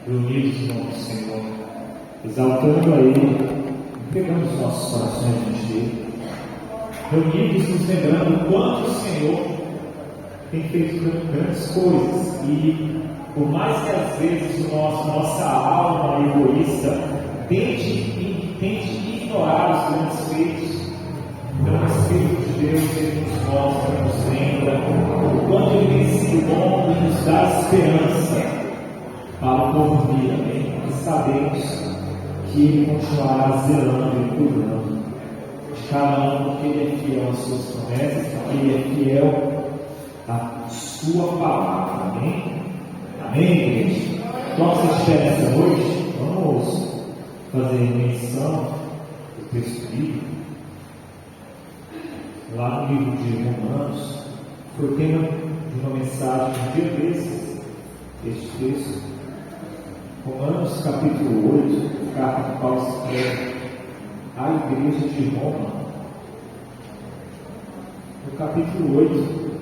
reunidos em nome do Senhor, exaltando a Ele, entregando os nossos corações diante dele, reunidos nos lembrando o quanto o Senhor tem feito grandes coisas e, por mais que às vezes nossa alma egoísta tente ignorar os grandes feitos, então o Espírito de Deus ele nos mostra, nos lembra o quanto ele tem sido bom e nos dá esperança para o porvir, amém? Porque sabemos que ele continuará zelando e cuidando de cada um, porque ele é fiel às suas promessas, porque ele é fiel à sua palavra, amém? Amém, gente? Nossa esperança hoje, vamos fazer menção do texto bíblico lá no livro de Romanos. Foi o tema de uma mensagem um dia desses, este texto. Romanos capítulo 8, carta que Paulo escreve à igreja de Roma. No capítulo 8,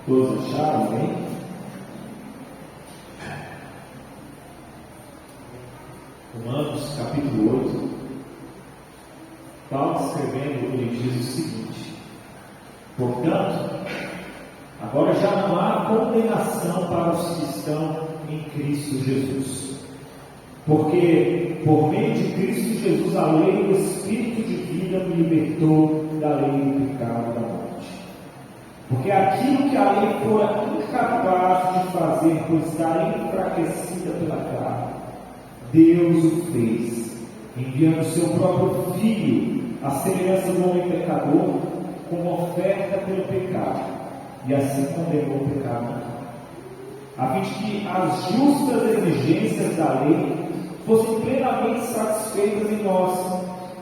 todos acharam, bem? Romanos capítulo 8, Paulo escrevendo, ele diz o seguinte: portanto, agora já não há condenação para os que estão em Cristo Jesus, porque por meio de Cristo Jesus a lei do Espírito de vida me libertou da lei do pecado e da morte. Porque aquilo que a lei fora incapaz de fazer por estar enfraquecida pela carne, Deus o fez, enviando o seu próprio Filho, à semelhança do homem pecador, como oferta pelo pecado, e assim condenou o pecado na carne, a fim de que as justas exigências da lei fossem plenamente satisfeitas em nós,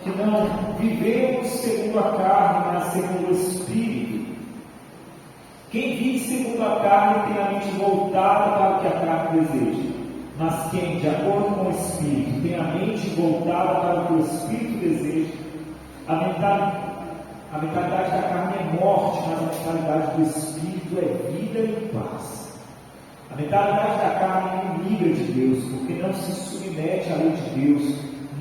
que não vivemos segundo a carne, mas segundo o Espírito. Quem vive segundo a carne tem a mente voltada para o que a carne deseja, mas quem, de acordo com o Espírito, tem a mente voltada para o que o Espírito deseja, a mentalidade da carne é morte, mas a mentalidade do Espírito é vida e paz. A mentalidade da carne é inimiga de Deus, porque não se submete à lei de Deus,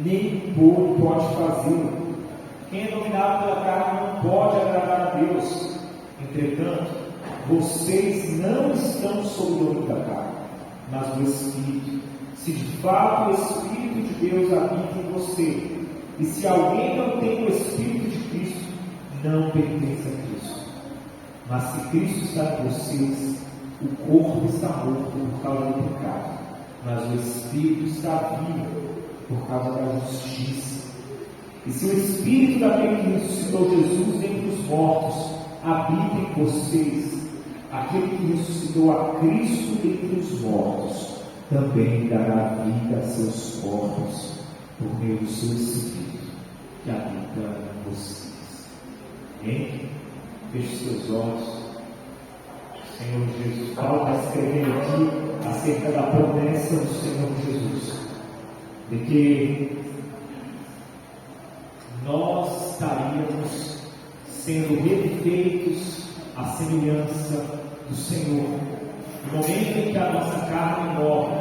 nem pode fazê-lo. Quem é dominado pela carne não pode agradar a Deus. Entretanto, vocês não estão sob o domínio da carne, mas do Espírito, se de fato o Espírito de Deus habita em você. E se alguém não tem o Espírito de Cristo, não pertence a Cristo. Mas se Cristo está em vocês, o corpo está morto por causa do pecado, mas o Espírito está vivo por causa da justiça. E se o Espírito daquele que ressuscitou Jesus entre os mortos habita em vocês, aquele que ressuscitou a Cristo dentre os mortos também dará vida a seus corpos por meio do seu Espírito que habita em vocês. Amém? Feche seus olhos. Senhor Jesus, Paulo está escrevendo aqui acerca da promessa do Senhor Jesus, de que nós estaríamos sendo refeitos à semelhança do Senhor, no momento em que a nossa carne morre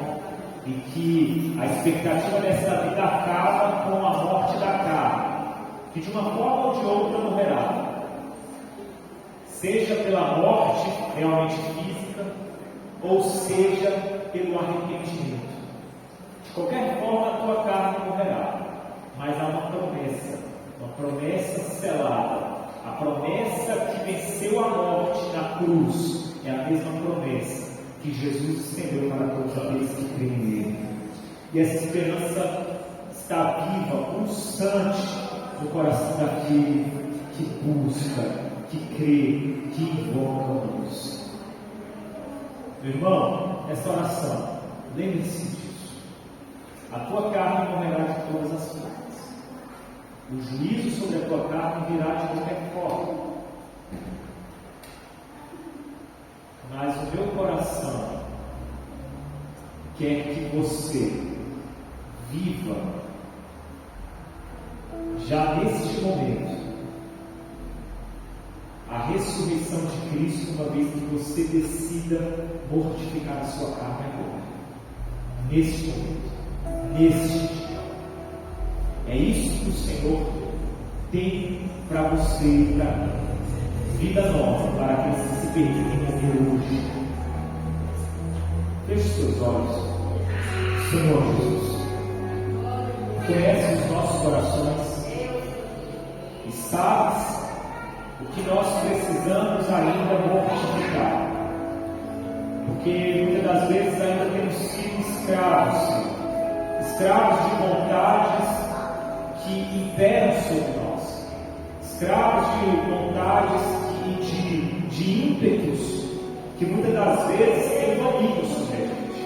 e que a expectativa desta vida acaba com a morte da carne, que de uma forma ou de outra morrerá, seja pela morte realmente física, ou seja pelo arrependimento. De qualquer forma, a tua carne morrerá, mas há uma promessa selada. A promessa que venceu a morte na cruz é a mesma promessa que Jesus estendeu para todos aqueles que creem nele. E essa esperança está viva, pulsante no coração daquele que busca, que crê, que invoca a Deus. Meu irmão, essa oração, lembre-se disso. a tua carne comerá de todas as coisas. O juízo sobre a tua carne virá de qualquer forma. Mas o meu coração quer que você viva já neste momento a ressurreição de Cristo, uma vez que você decida mortificar a sua carne agora, neste momento, neste dia. É isso que o Senhor tem para você e para mim. Vida nova para aqueles que se permitem morrer hoje. Feche seus olhos. Senhor Jesus, conhece os nossos corações e sabes o que nós precisamos ainda mortificar, porque muitas das vezes ainda temos sido escravos de vontades que imperam sobre nós, escravos de vontades e de ímpetos que muitas das vezes têm domínio sobre a gente.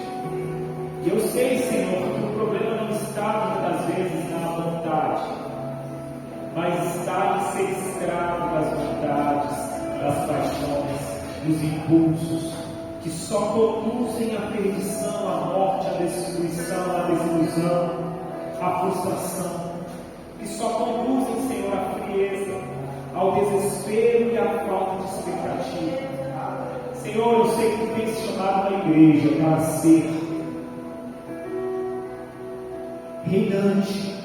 E eu sei, Senhor, que o problema não está muitas das vezes na vontade, mas está em ser escravo das vontades, das paixões, dos impulsos, que só conduzem à perdição, à morte, à destruição, à desilusão, à frustração, que só conduzem, Senhor, à frieza, ao desespero e à falta de expectativa. Senhor, eu sei que Tu tens chamado a igreja para ser reinante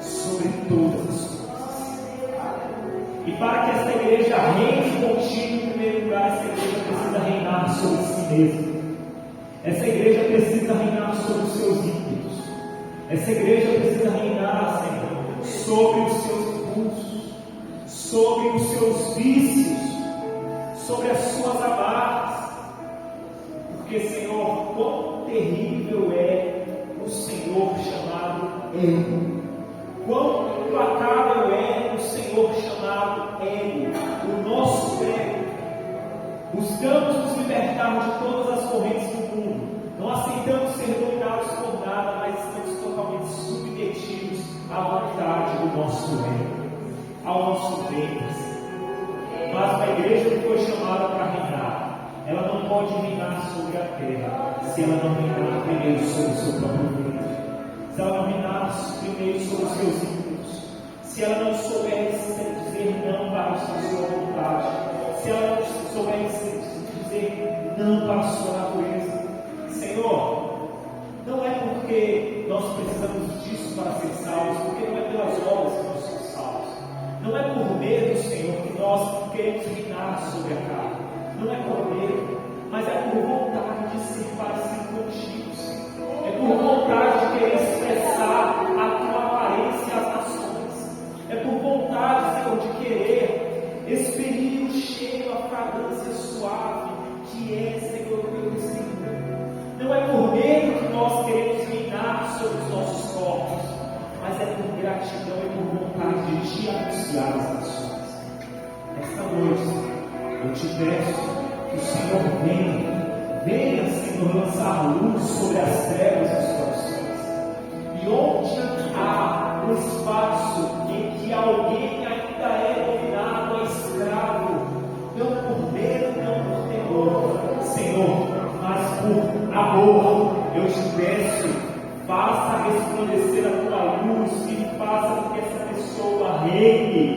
sobre todas as coisas. E para que essa igreja reine contigo, em primeiro lugar, essa igreja precisa reinar sobre si mesma. Essa igreja precisa reinar sobre os seus ímpetos. Essa igreja precisa reinar, Senhor, sobre os seus impulsos, sobre os seus vícios, sobre as suas amarras. Porque, Senhor, quão terrível é o Senhor chamado ego. Quão implacável é o Senhor chamado ego, o nosso ego. Buscamos nos libertar de todas as correntes do mundo. Não aceitamos ser dominados por nada, mas estamos totalmente submetidos à vontade do nosso ego, ao nosso Deus. Mas uma igreja que foi chamada para reinar, ela não pode reinar sobre a terra se ela não reinar primeiro sobre o seu próprio ventre, se ela não reinar primeiro sobre os seus ímpetos, se ela não souber dizer não para a sua vontade, se ela não souber dizer não para a sua natureza. Senhor, não é porque nós precisamos disso para ser salvos, porque não é pelas obras que nós somos salvos. Não é por medo, Senhor, que nós queremos reinar sobre a carne. Não é por medo, mas é por vontade de ser parecido contigo, Senhor. É por vontade de querer expressar a tua aparência às nações. É por vontade, Senhor, de querer expelir o cheiro, a fragrância suave que é, Senhor, o teu Espírito. Não é por medo que nós queremos reinar sobre os nossos corpos, mas é por gratidão e por vontade de te anunciar as nações. Esta noite, eu te peço que o Senhor venha, Senhor, lançar luz sobre as trevas dos corações. E onde há um espaço em que alguém ainda é dominado, é escravo, não por medo, não por temor, Senhor, mas por amor, eu te peço, faça resplandecer a tua luz e faça com que essa pessoa reine,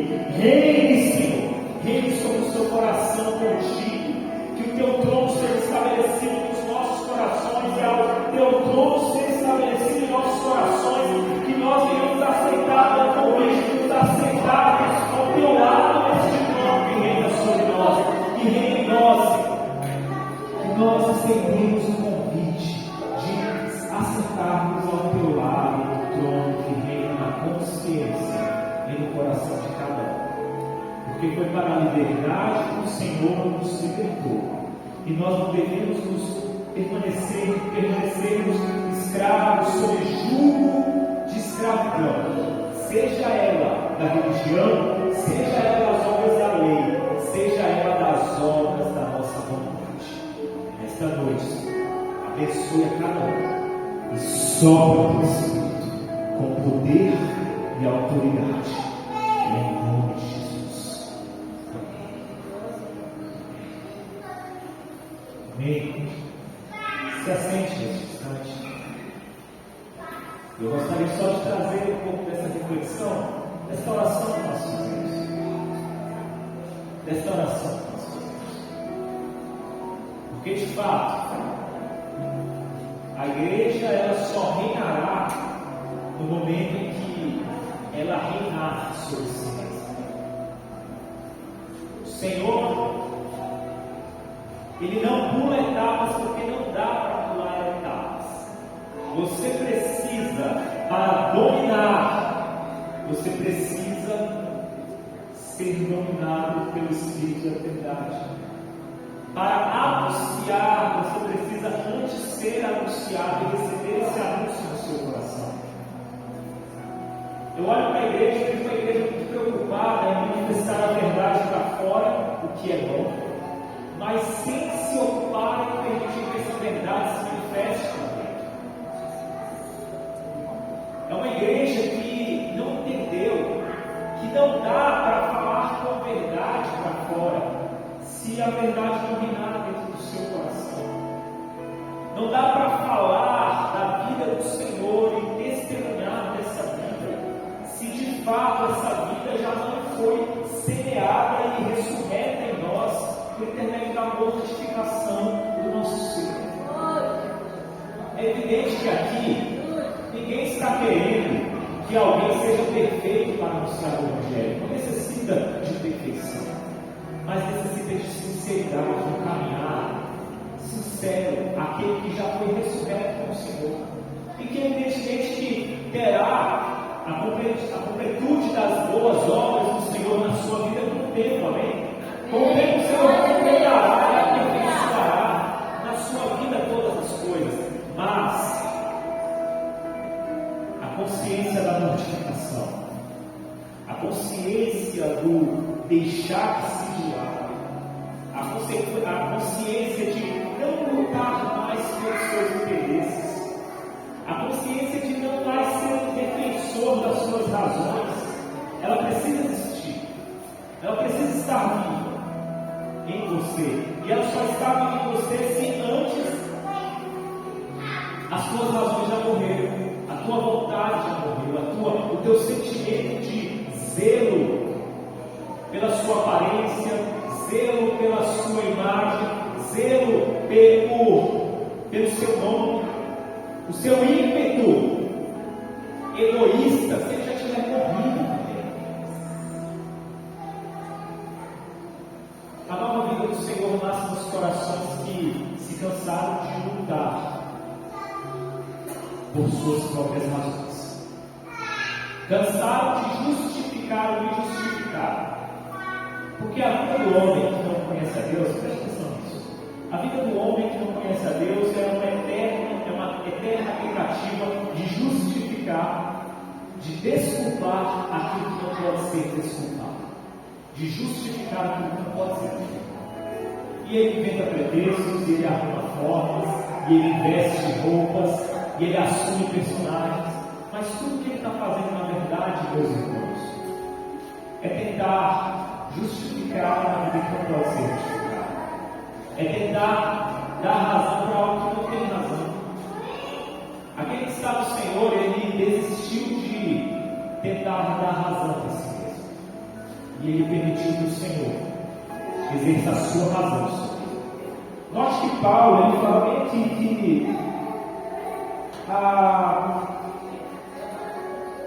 Senhor, reine sobre o seu coração contigo, que o teu trono seja estabelecido nos nossos corações, e ao teu trono ser estabelecido em nossos corações, que nós venhamos aceitar totalmente, aceitar ao teu lado este trono que reina sobre nós, que reina em nós, Senhor. Que nós aceitemos o convite de assentarmos ao teu lado no trono que reina na consciência e no coração de cada um. Porque foi para a liberdade que o Senhor nos libertou. E nós não devemos nos permanecermos escravos sob jugo de escravidão, seja ela da religião, seja ela das obras da lei, seja ela das obras da nossa vontade. Esta noite, abençoe a cada um e sopra o teu Espírito. com poder e autoridade, em nome de Jesus. Amém. Se assente neste instante. Eu gostaria só de trazer um pouco dessa reflexão, dessa oração que nós fizemos. Dessa oração que nós fizemos. Porque, de fato, a igreja ela só reinará no momento em que ela reinar sobre si mesma. O Senhor, Ele não pula etapas porque não dá para pular etapas. Você precisa, para dominar, você precisa ser dominado pelo Espírito da Verdade. Para anunciar, você precisa antes ser anunciado e receber esse anúncio no seu coração. Eu olho para a igreja e vejo uma igreja muito preocupada em manifestar a verdade para fora, o que é bom, mas sem se ocupar em permitir que essa verdade se manifeste na dentro. É uma igreja que não entendeu que não dá para falar com a verdade para fora se a verdade não reinar dentro do seu coração. Não dá para falar da vida do Senhor e testemunhar dessa vida se de fato essa vida já não foi semeada e ressurreta em nós por intermédio da mortificação do nosso ser. É evidente que aqui ninguém está querendo que alguém seja perfeito para anunciar o Evangelho. Não necessita de perfeição, mas necessita de sinceridade, de caminhar sincero, aquele que já foi ressurreto com o Senhor, e que evidentemente que terá a completude das boas obras do Senhor na sua vida com o tempo, amém? Com o tempo o Senhor completará e aperfeiçoará na sua vida todas as coisas, mas a consciência da mortificação, a consciência do deixar de se doar, a consciência de não lutar mais pelos seus interesses, a consciência de não mais ser um defensor das suas razões, ela precisa existir, ela precisa estar viva em você, e ela só está viva em você se antes as suas razões já morreram, a tua vontade já morreu, o teu sentimento de zelo pela sua aparência, zelo pela sua imagem, zelo pelo seu nome, o seu ímpeto egoísta, se ele já tiver morrido também. A nova vida do Senhor nasce nos corações que se cansaram de lutar por suas próprias razões, cansaram de justificar o injustificável. Porque a vida do homem que não conhece a Deus, preste atenção nisso, a vida do homem que não conhece a Deus é uma eterna tentativa de justificar, de desculpar aquilo que não pode ser desculpado, de justificar aquilo que não pode ser justificado. E ele inventa pretextos, e ele arruma formas, e ele veste roupas, e ele assume personagens, mas tudo que ele está fazendo na verdade, meus irmãos, é tentar justificar a vida que não pode ser justificada, é tentar dar razão para algo que não tem razão. Aquele que está no Senhor, ele desistiu de tentar dar razão para si mesmo, e ele permitiu que o Senhor exerça a sua razão sobre ele. Note que Paulo, ele fala bem aqui que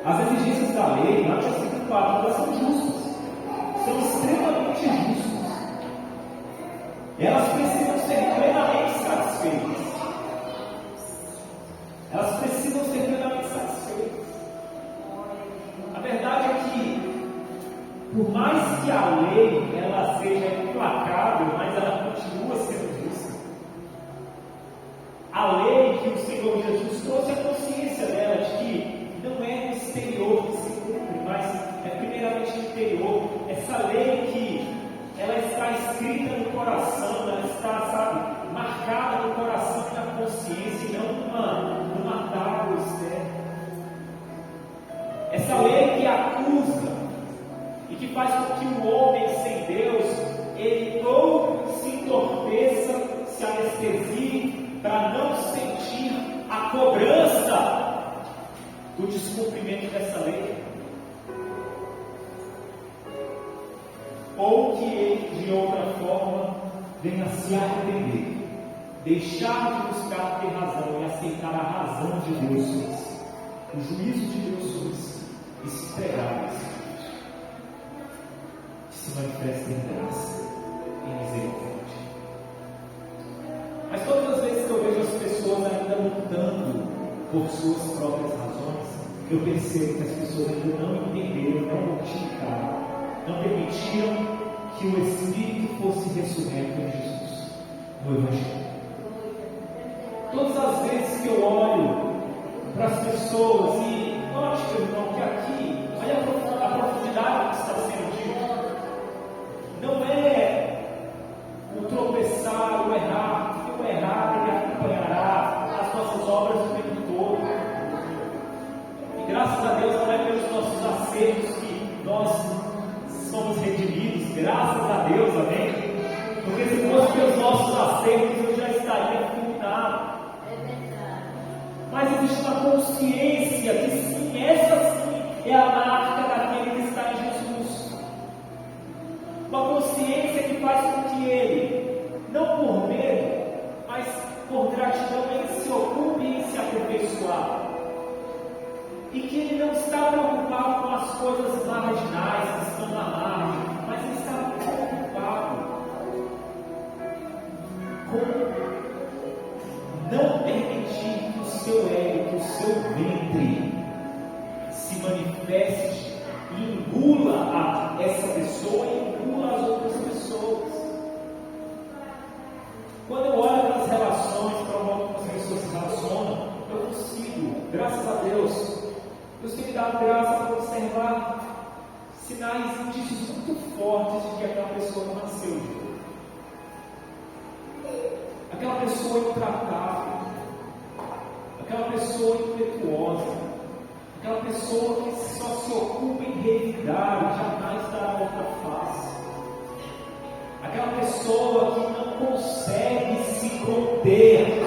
as exigências da lei, lá no versículo 4, elas são justas, são extremamente justas. Elas precisam ser plenamente satisfeitas. Elas precisam ser plenamente satisfeitas. A verdade é que, por mais que a lei ela seja implacável, mas ela continua sendo justa. A lei que o Senhor Jesus trouxe a consciência dela de que não é no exterior que se cumpre, mas é primeiramente no interior. Essa lei que ela está escrita no coração, ela está, marcada no coração e na consciência, e não numa tábua externa. essa lei que acusa e que faz com que o homem sem Deus, ele ou se entorpeça, se anestesie, para não sentir a cobrança do descumprimento dessa lei, ou que ele, de outra forma, venha se arrepender, deixar de buscar ter razão e aceitar a razão de Deus, o juízo de Deus, e se entregar a esse que se manifesta em graça, em misericórdia. Mas todas as vezes que eu vejo as pessoas ainda lutando por suas próprias razões, eu percebo que as pessoas ainda não entenderam, não mortificaram, não permitiram que o Espírito fosse ressurreto em Jesus, no Evangelho. Todas as vezes que eu olho para as pessoas e note, meu irmão, que aqui, olha a profundidade que está sendo dito, não é o tropeçar, o errar, porque o errar ele acompanhará as nossas obras o tempo todo. E graças a Deus não é pelos nossos acertos que nós somos redimidos, graças a Deus, amém? Porque se fosse pelos nossos acertos eu já estaria fulminado. Mas existe uma consciência que sim, essa sim é a marca daquele que está em Jesus. Uma consciência que faz com que ele, não por medo, mas por gratidão, ele se ocupe em se aperfeiçoar. E que ele não está preocupado com as coisas marginais que estão na margem, mas ele está preocupado com não permitir que o seu ego, que o seu ventre se manifeste e engula essa pessoa e engula as outras pessoas. Quando eu olho para as relações, para o modo como as pessoas se relacionam, eu consigo, graças a Deus, Deus tem me dado graça para observar sinais, indícios muito fortes de que aquela pessoa não nasceu de novo. Aquela pessoa intratável, aquela pessoa impetuosa, aquela pessoa que só se ocupa em revidar e jamais dar a outra face, aquela pessoa que não consegue se conter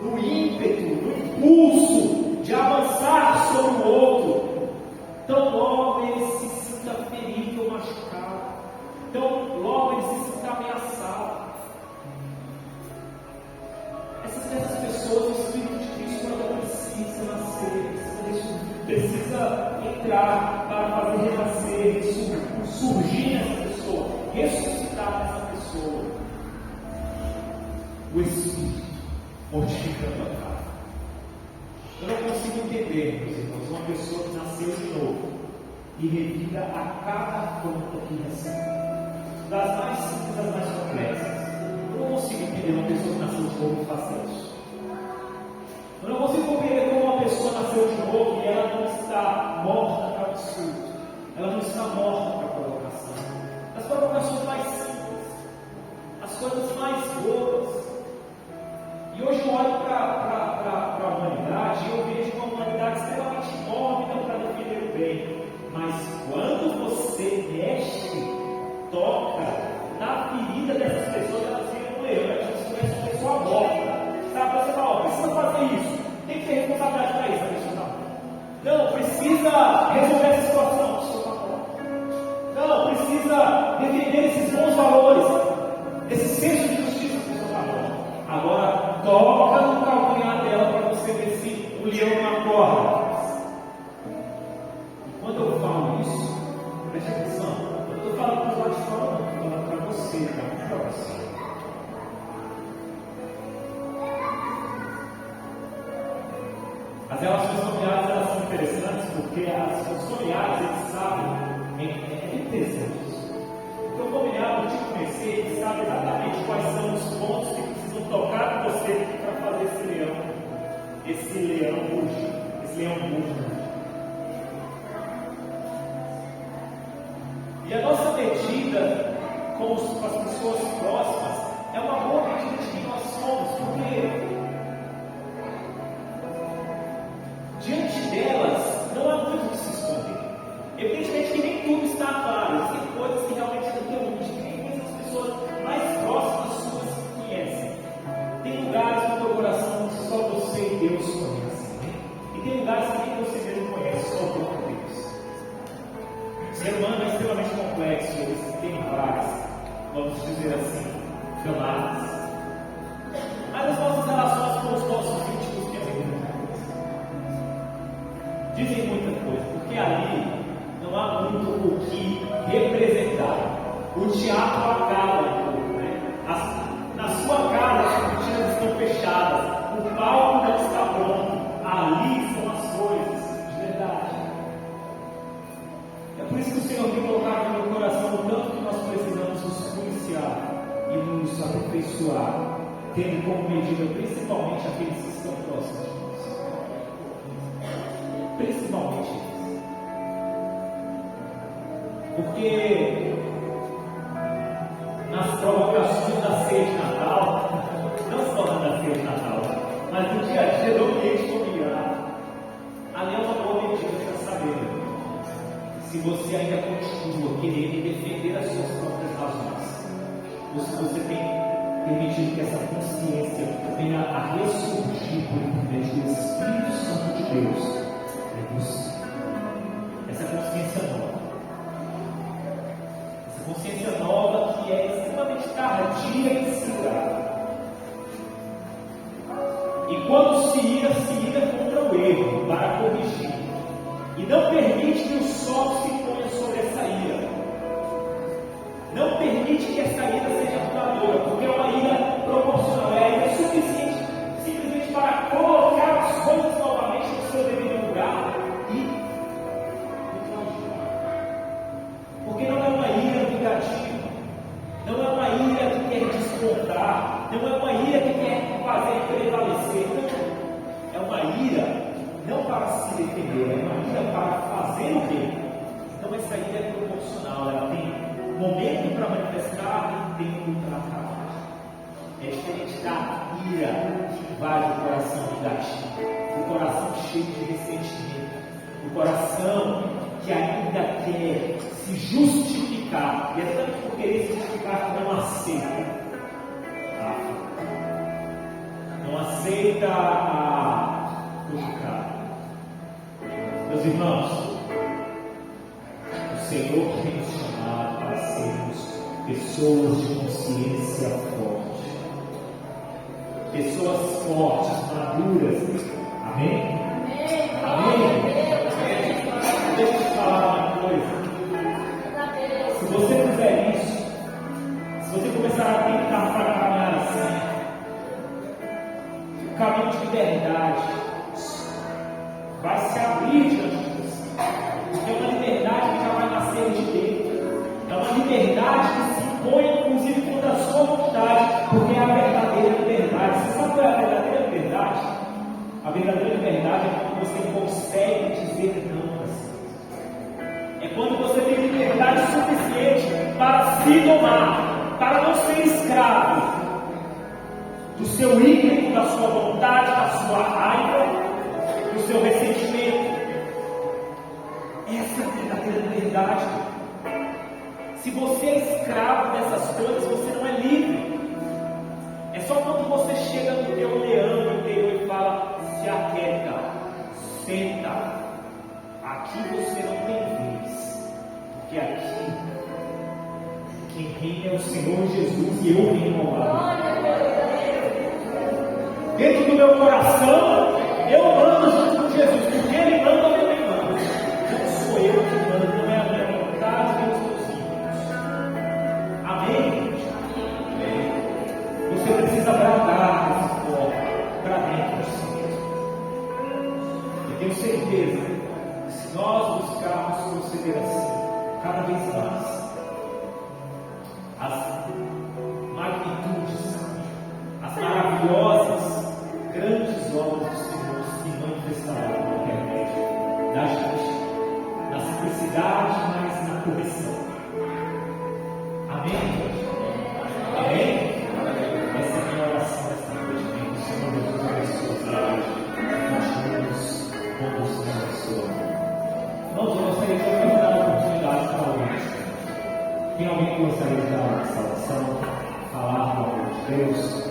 no ímpeto, no impulso de avançar sobre o outro, tão logo ele se sinta ferido ou machucado, tão logo ele se sinta ameaçado. Essas pessoas, o Espírito de Cristo ainda precisa nascer, precisa entrar para fazer renascer, surgir nessa pessoa, ressuscitar nessa pessoa o Espírito, mortificando a carne. Eu não consigo entender, meus irmãos, uma pessoa que nasceu de novo e revida a cada afronta que recebe, das mais simples às mais complexas. Eu não consigo entender uma pessoa que nasceu de novo e faça isso. Eu não consigo compreender como uma pessoa nasceu de novo e ela não está morta para o absurdo, ela não está morta para a provocação. As provocações mais simples, as coisas mais boas. E hoje eu olho para a humanidade e eu vejo uma humanidade extremamente mórbida para defender o bem. Mas quando você mexe, toca na ferida dessas pessoas, elas viram leões, você conhece uma pessoa morta. Sabe, você fala, precisa fazer isso, tem que ter responsabilidade para isso, a pessoa não, precisa resolver essa situação, a pessoa está morta. Não, precisa defender esses bons valores, esse senso de justiça, a pessoa está morta. Agora, toca no calcanhar dela para você ver se o leão não acorda. E quando eu falo isso, preste atenção, eu não estou falando para os lados de fora, não, estou falando para você, para você. As relações familiares, elas são interessantes porque os familiares, eles sabem, é interessante isso. Porque o familiar, eu te conhecer, ele sabe exatamente quais são os pontos que precisam tocar em você para fazer esse leão rugir, esse leão rugir. E a nossa medida com as pessoas próximas é uma boa medida de quem nós somos, porque diante delas não há dizem muita coisa, porque ali não há muito o que representar. O teatro acaba um pouco, né? Na sua casa as cortinas estão fechadas, o palco não está pronto, ali são as coisas de verdade. É por isso que o Senhor tem colocado no meu coração o tanto que nós precisamos nos policiar e nos aperfeiçoar, tendo como medida principalmente aqueles que estão próximos de nós. Principalmente eles. Porque nas provocações da ceia de Natal, não só da ceia de Natal, mas no dia a dia do ambiente familiar, ali é uma boa medida para saber se você ainda continua querendo defender as suas próprias razões, ou se você tem permitido que essa consciência venha a ressurgir por intermédio do Espírito Santo de Deus em você. Essa consciência nova. Essa consciência nova que é extremamente tardia em se curar. E quando se ira contra o erro para corrigir. E não permite que o sol se ponha sobre essa ira. Não permite que essa ira seja duradoura, porque é uma ira proporcional, é a ira suficiente simplesmente para colocar as coisas novamente no seu devido lugar e porque não é uma ira vingativa, não é uma ira que quer descontar, não é uma ira que quer fazer prevalecer, não. É uma ira não para se defender, é uma ira para fazer o bem. Então essa ira é proporcional, ela tem momento para manifestar e tempo para acabar. É diferente da ira que invade o coração negativo, o coração cheio de ressentimento, o coração que ainda quer se justificar, e é tanto por querer se justificar que não aceita. Não aceita o pecado. Meus irmãos, o Senhor tem nos chamado para sermos pessoas de consciência forte, pessoas fortes, maduras. Amém? Amém? Deixa eu te falar uma coisa. Se você fizer isso, se você começar a tentar caminhar assim, o caminho de liberdade vai se abrir diante de você. Porque é uma liberdade que já vai nascer de dentro. É uma liberdade que se impõe, inclusive, contra a sua vontade, porque é a verdadeira liberdade. Você sabe qual é a verdadeira liberdade? A verdadeira liberdade é quando você consegue dizer não para si. É quando você tem liberdade suficiente para se domar, para não ser escravo do seu ímpeto, da sua vontade, da sua raiva, do seu ressentimento. Essa é a verdadeira liberdade. Se você é escravo dessas coisas, você não é livre. É só quando você chega no teu leão interior e fala: se aquieta, senta, aqui você não tem vez, porque aqui quem reina é o Senhor Jesus e eu reino ao lado. Dentro do meu coração eu ando junto com Jesus, porque Ele manda, eu também mando. Não sou eu que mando, não é a minha vontade, nem os meus filhos. Amém? Amém. Você precisa bradar desse foco para dentro de si mesmo. Eu tenho certeza que se nós buscarmos proceder assim, cada vez mais, as magnitudes, as maravilhosas, grandes obras do Senhor se manifestarão por intermédio da gente, na simplicidade, mas na correção. Amém, gente? Amém? Essa é a minha oração esta noite. Que o Senhor Jesus abençoe a hoje. Continuamos conduzindo a sua vida. Irmãos, eu gostaria de dar a oportunidade para alguns. Tem alguém que gostaria de dar uma salvação, falar do amor de Deus?